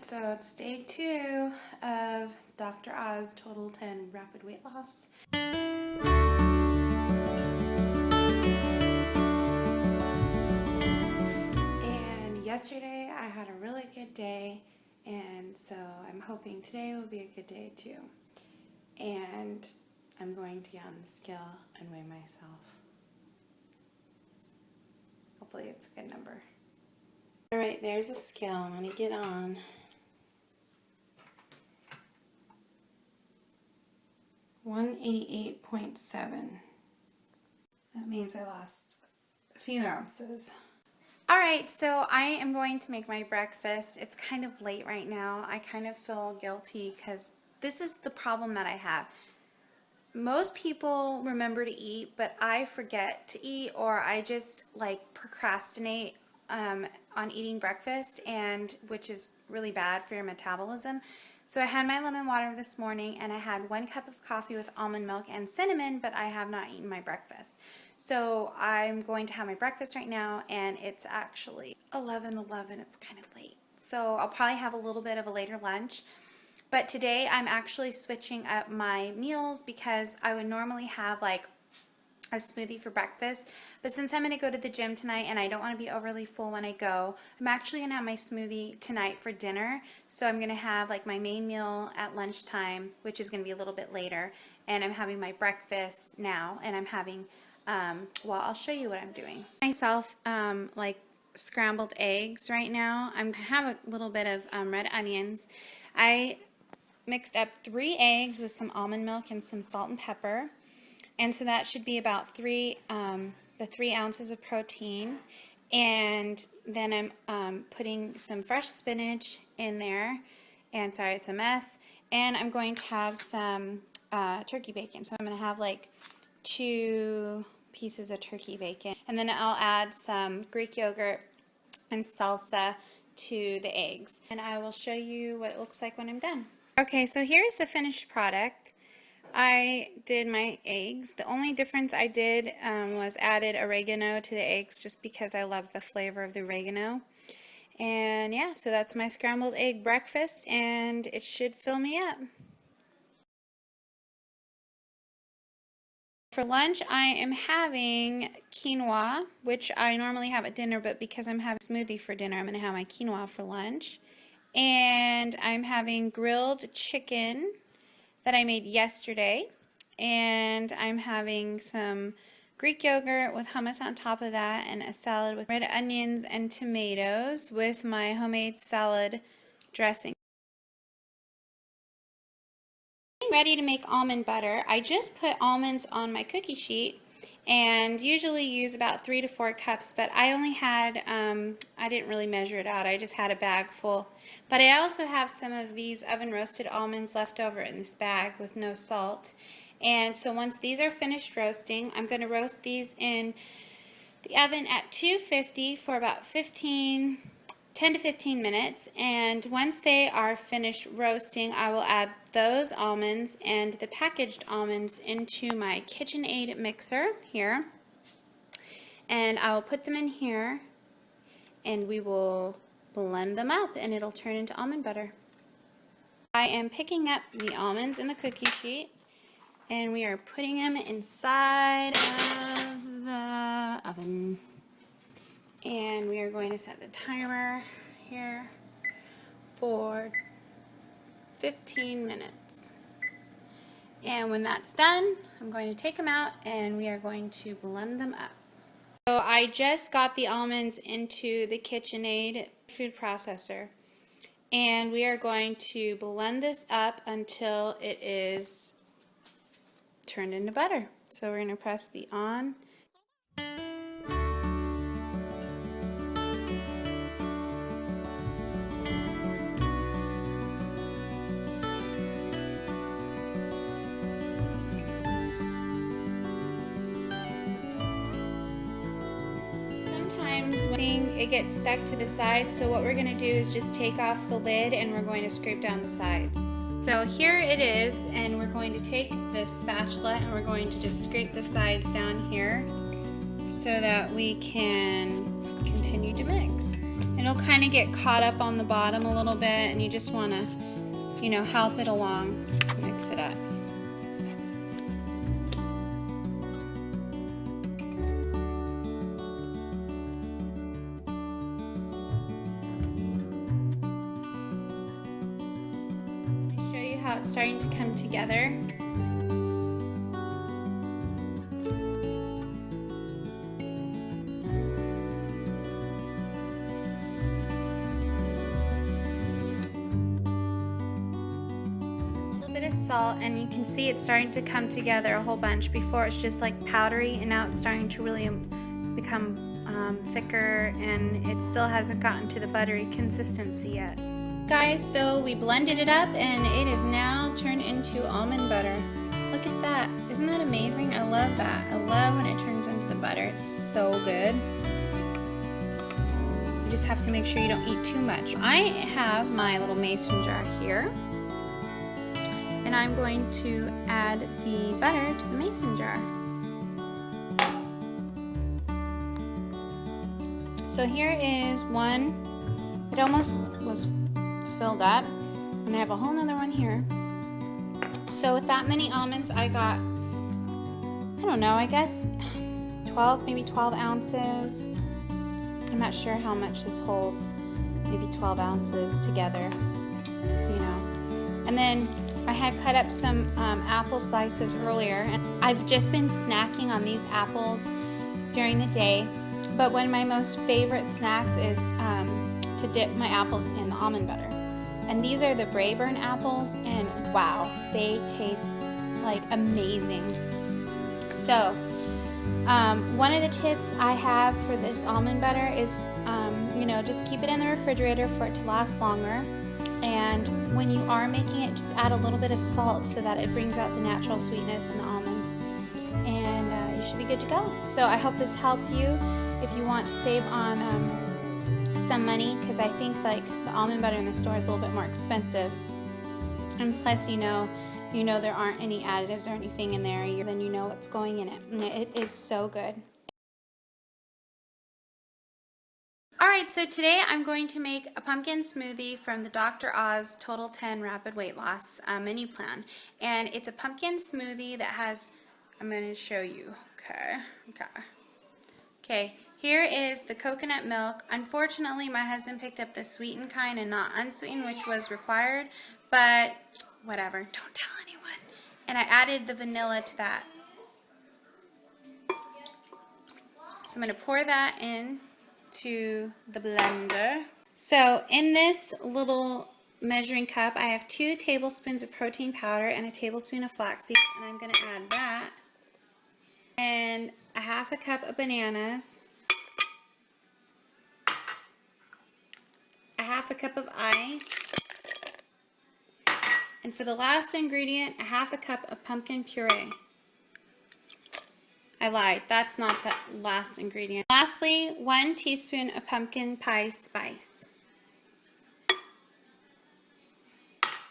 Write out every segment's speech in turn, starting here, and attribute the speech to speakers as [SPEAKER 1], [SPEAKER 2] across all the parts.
[SPEAKER 1] So it's day 2 of Dr. Oz Total 10 Rapid Weight Loss. And yesterday I had a really good day, and so I'm hoping today will be a good day too. And I'm going to get on the scale and weigh myself. Hopefully it's a good number. Alright, there's a scale. I'm going to get on. 188.7. That means I lost a few ounces. Alright, so I am going to make my breakfast. It's kind of late right now. I kind of feel guilty because this is the problem that I have. Most people remember to eat, but I forget to eat, or I just like procrastinate on eating breakfast, and which is really bad for your metabolism. So I had my lemon water this morning, and I had 1 cup of coffee with almond milk and cinnamon, but I have not eaten my breakfast. So I'm going to have my breakfast right now, and it's actually 11:11. It's kind of late. So I'll probably have a little bit of a later lunch. But today I'm actually switching up my meals because I would normally have like a smoothie for breakfast, but since I'm going to go to the gym tonight and I don't want to be overly full when I go, I'm actually going to have my smoothie tonight for dinner. So I'm going to have like my main meal at lunchtime, which is going to be a little bit later, and I'm having my breakfast now, and I'm having, well, I'll show you what I'm doing. Myself, like scrambled eggs right now. I have a little bit of red onions. I mixed up 3 eggs with some almond milk and some salt and pepper. And so that should be about 3 ounces of protein. And then I'm putting some fresh spinach in there. And sorry, it's a mess. And I'm going to have some turkey bacon. So I'm going to have like 2 pieces of turkey bacon. And then I'll add some Greek yogurt and salsa to the eggs. And I will show you what it looks like when I'm done. Okay, so here's the finished product. I did my eggs. The only difference I did was added oregano to the eggs just because I love the flavor of the oregano. And yeah, so that's my scrambled egg breakfast, and it should fill me up. For lunch, I am having quinoa, which I normally have at dinner, but because I'm having a smoothie for dinner, I'm going to have my quinoa for lunch. And I'm having grilled chicken that I made yesterday, and I'm having some Greek yogurt with hummus on top of that, and a salad with red onions and tomatoes with my homemade salad dressing. I'm ready to make almond butter. I just put almonds on my cookie sheet and usually use about 3 to 4 cups, but I only had, I didn't really measure it out, I just had a bag full. But I also have some of these oven roasted almonds left over in this bag with no salt. And so once these are finished roasting, I'm going to roast these in the oven at 250 for about 10 to 15 minutes, and once they are finished roasting, I will add those almonds and the packaged almonds into my KitchenAid mixer here, and I will put them in here, and we will blend them up, and it'll turn into almond butter. I am picking up the almonds in the cookie sheet, and we are putting them inside of the oven. And we are going to set the timer here for 15 minutes. And when that's done, I'm going to take them out and we are going to blend them up. So I just got the almonds into the KitchenAid food processor. And we are going to blend this up until it is turned into butter. So we're going to press the on. It gets stuck to the sides, so what we're going to do is just take off the lid and we're going to scrape down the sides. So here it is, and we're going to take this spatula and we're going to just scrape the sides down here so that we can continue to mix. It'll kind of get caught up on the bottom a little bit, and you just want to, you know, help it along. Mix it up. I'll show you how it's starting to come together. Of salt, and you can see it's starting to come together a whole bunch. Before it's just like powdery, and now it's starting to really become thicker, and it still hasn't gotten to the buttery consistency yet. Guys, so we blended it up and it is now turned into almond butter. Look at that. Isn't that amazing? I love that. I love when it turns into the butter. It's so good. You just have to make sure you don't eat too much. I have my little mason jar here, and I'm going to add the butter to the mason jar. So here is one. It almost was filled up, and I have a whole nother one here. So with that many almonds, I got, I don't know, I guess 12, maybe 12 ounces. I'm not sure how much this holds. Maybe 12 ounces together, you know. And then I had cut up some apple slices earlier, and I've just been snacking on these apples during the day, but one of my most favorite snacks is to dip my apples in the almond butter. And these are the Braeburn apples, and wow, they taste like amazing. So one of the tips I have for this almond butter is you know, just keep it in the refrigerator for it to last longer. And when you are making it, just add a little bit of salt so that it brings out the natural sweetness in the almonds. And you should be good to go. So I hope this helped you if you want to save on some money, because I think like the almond butter in the store is a little bit more expensive. And plus, you know there aren't any additives or anything in there, then you know what's going in it. And it is so good. Alright, so today I'm going to make a pumpkin smoothie from the Dr.Oz Total 10 Rapid Weight Loss menu plan. And it's a pumpkin smoothie that has, I'm going to show you. Okay, here is the coconut milk. Unfortunately, my husband picked up the sweetened kind and not unsweetened, which was required. But whatever, don't tell anyone. And I added the vanilla to that. So I'm going to pour that in to the blender. So in this little measuring cup, I have 2 tablespoons of protein powder and a tablespoon of flaxseed, and I'm going to add that, and a half a cup of bananas, a half a cup of ice, and for the last ingredient, a half a cup of pumpkin puree. I lied, that's not the last ingredient. Lastly, 1 teaspoon of pumpkin pie spice.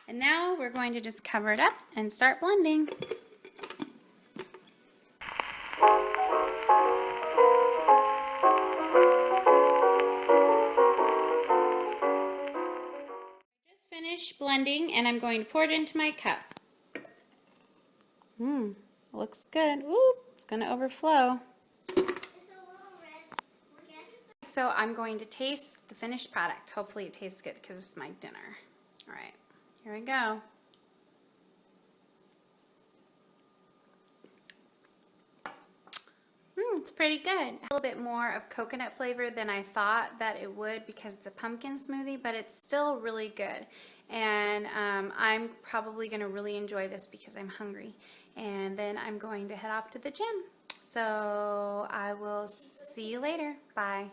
[SPEAKER 1] And now we're going to just cover it up and start blending. Just finished blending, and I'm going to pour it into my cup. Looks good. Ooh, it's going to overflow. It's a little red. So I'm going to taste the finished product. Hopefully it tastes good because it's my dinner. All right, here we go. It's pretty good. A little bit more of coconut flavor than I thought that it would because it's a pumpkin smoothie, but it's still really good. And I'm probably going to really enjoy this because I'm hungry. And then I'm going to head off to the gym. So I will see you later. Bye.